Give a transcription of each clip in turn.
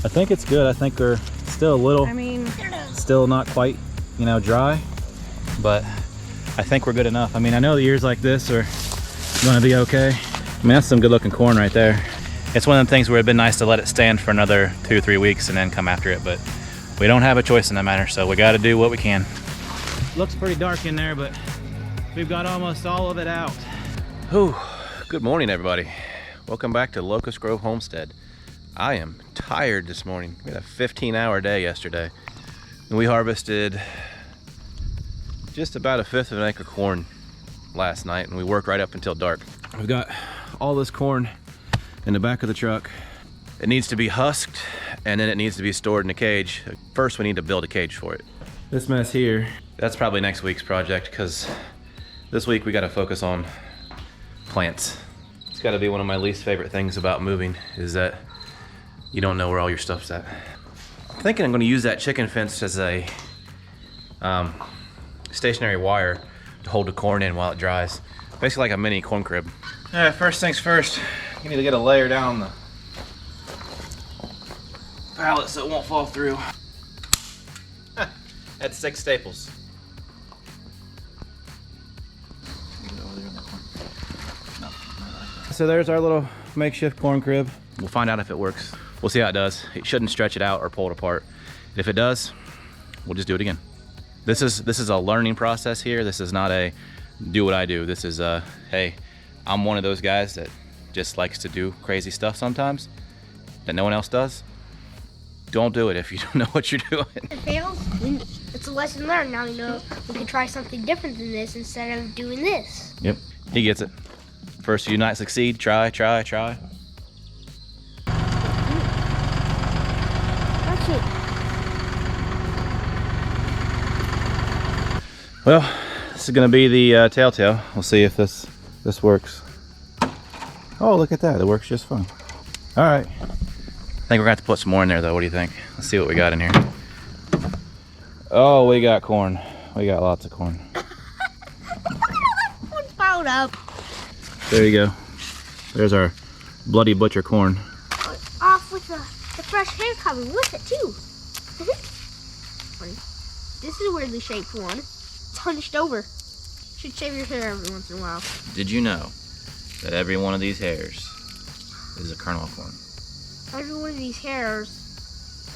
I think it's good. I think we're still a little, still not quite, you know, dry, but I think we're good enough. I mean, I know the ears like this are gonna be okay. I mean, that's some good looking corn right there. It's one of the things where it'd been nice to let it stand for another 2 or 3 weeks and then come after it, but we don't have a choice in that matter, so we gotta do what we can. Looks pretty dark in there, but we've got almost all of it out. Whew. Good morning, everybody. Welcome back to Locust Grove Homestead. I am tired this morning. We had a 15-hour day yesterday, and we harvested just about 1/5 of an acre corn last night, and we worked right up until dark. We've got all this corn in the back of the truck. It needs to be husked, and then it needs to be stored in a cage. First, we need to build a cage for it. This mess here, that's probably next week's project, because this week we got to focus on plants. It's got to be one of my least favorite things about moving, is that you don't know where all your stuff's at. I'm thinking I'm going to use that chicken fence as a stationary wire to hold the corn in while it dries. Basically like a mini corn crib. All right, first things first, you need to get a layer down the pallet so it won't fall through. That's 6 staples. So there's our little makeshift corn crib. We'll find out if it works. We'll see how it does. It shouldn't stretch it out or pull it apart. If it does, we'll just do it again. This is a learning process here. This is not a do what I do. This is a, hey, I'm one of those guys that just likes to do crazy stuff sometimes that no one else does. Don't do it if you don't know what you're doing. If it fails, it's a lesson learned. Now we know we can try something different than this instead of doing this. Yep, he gets it. First few nights succeed, try. That's it. Well, this is gonna be the telltale. We'll see if this works. Oh, look at that, it works just fine. All right. I think we're gonna have to put some more in there though. What do you think? Let's see what we got in here. Oh, we got corn. We got lots of corn. One's piled up. There you go. There's our bloody butcher corn. Off with the fresh hair coming with it too. This is a weirdly shaped one. It's hunched over. Should shave your hair every once in a while. Did you know that every one of these hairs is a kernel of corn? Every one of these hairs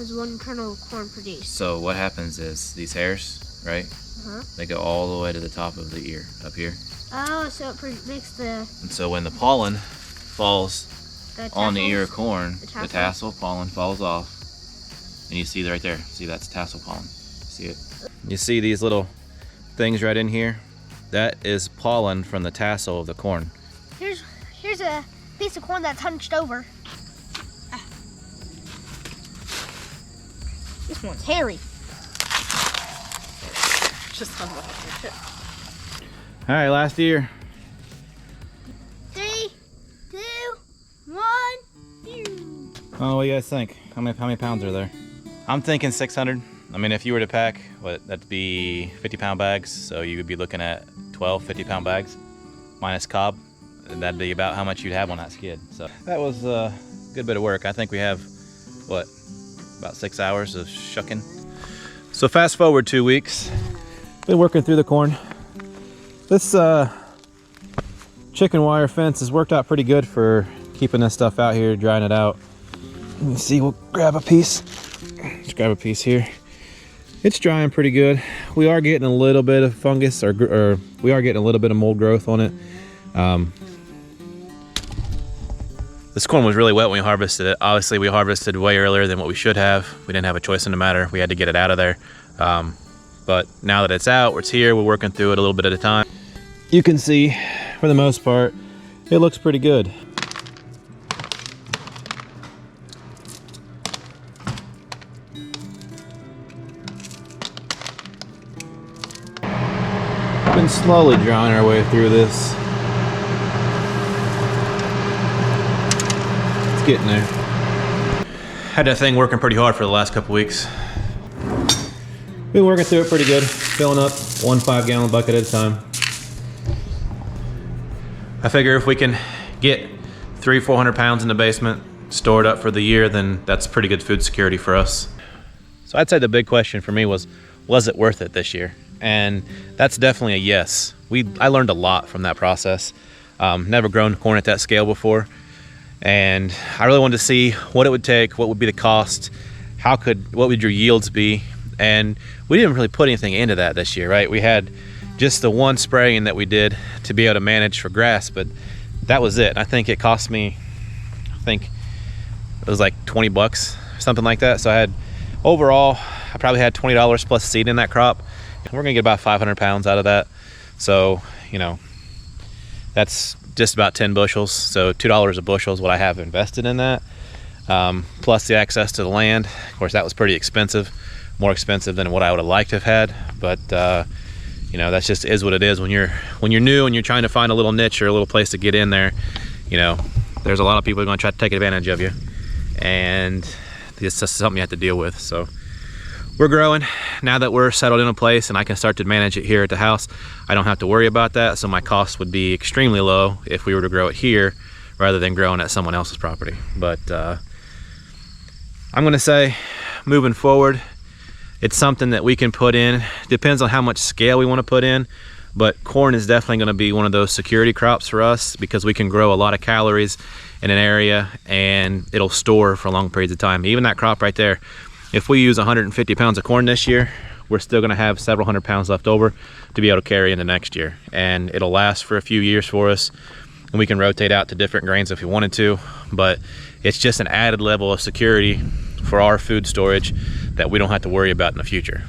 is one kernel of corn produced. So what happens is these hairs, right? They go all the way to the top of the ear, up here. Oh, so it makes the... And so when the pollen falls on the ear of corn, the tassel pollen falls off. And you see right there, see that's tassel pollen. See it? You see these little things right in here? That is pollen from the tassel of the corn. Here's a piece of corn that's hunched over. This one's hairy. Just on the tip. All right, last ear. 3, 2, 1. Oh, what do you guys think? How many pounds are there? I'm thinking 600. I mean, if you were to pack, that'd be 50-pound bags. So you would be looking at 12 50-pound bags minus cob. And that'd be about how much you'd have on that skid. So that was a good bit of work. I think we have, what, about 6 hours of shucking. So fast forward 2 weeks. Been working through the corn. This chicken wire fence has worked out pretty good for keeping this stuff out here, drying it out. Let me see, we'll grab a piece. Let's grab a piece here. It's drying pretty good. We are getting a little bit of fungus, or we are getting a little bit of mold growth on it. This corn was really wet when we harvested it. Obviously, we harvested way earlier than what we should have. We didn't have a choice in the matter. We had to get it out of there. But now that it's out, it's here, we're working through it a little bit at a time. You can see, for the most part, it looks pretty good. We've been slowly drawing our way through this. It's getting there. Had that thing working pretty hard for the last couple weeks. Been working through it pretty good, filling up 1 5-gallon bucket at a time. I figure if we can get 300-400 pounds in the basement, stored up for the year, then that's pretty good food security for us. So I'd say the big question for me was it worth it this year? And that's definitely a yes. I learned a lot from that process. Never grown corn at that scale before. And I really wanted to see what it would take, what would be the cost, what would your yields be? And we didn't really put anything into that this year, right? We had just the one spraying that we did to be able to manage for grass, but that was it. I think it cost me, it was like 20 bucks, something like that. So overall, I probably had $20 plus seed in that crop. And we're gonna get about 500 pounds out of that. So, that's just about 10 bushels. So $2 a bushel is what I have invested in that. Plus the access to the land. Of course, that was pretty expensive, more expensive than what I would have liked to have had. But that's just is what it is when you're new and you're trying to find a little niche or a little place to get in there. There's a lot of people who are going to try to take advantage of you, and it's just something you have to deal with. So we're growing now that we're settled in a place and I can start to manage it here at the house. I don't have to worry about that, so my costs would be extremely low if we were to grow it here rather than growing at someone else's property. But I'm going to say, moving forward, it's something that we can put in. Depends on how much scale we want to put in, but corn is definitely going to be one of those security crops for us because we can grow a lot of calories in an area and it'll store for long periods of time. Even that crop right there, if we use 150 pounds of corn this year, we're still going to have several hundred pounds left over to be able to carry into next year, and it'll last for a few years for us, and we can rotate out to different grains if we wanted to. But it's just an added level of security for our food storage that we don't have to worry about in the future.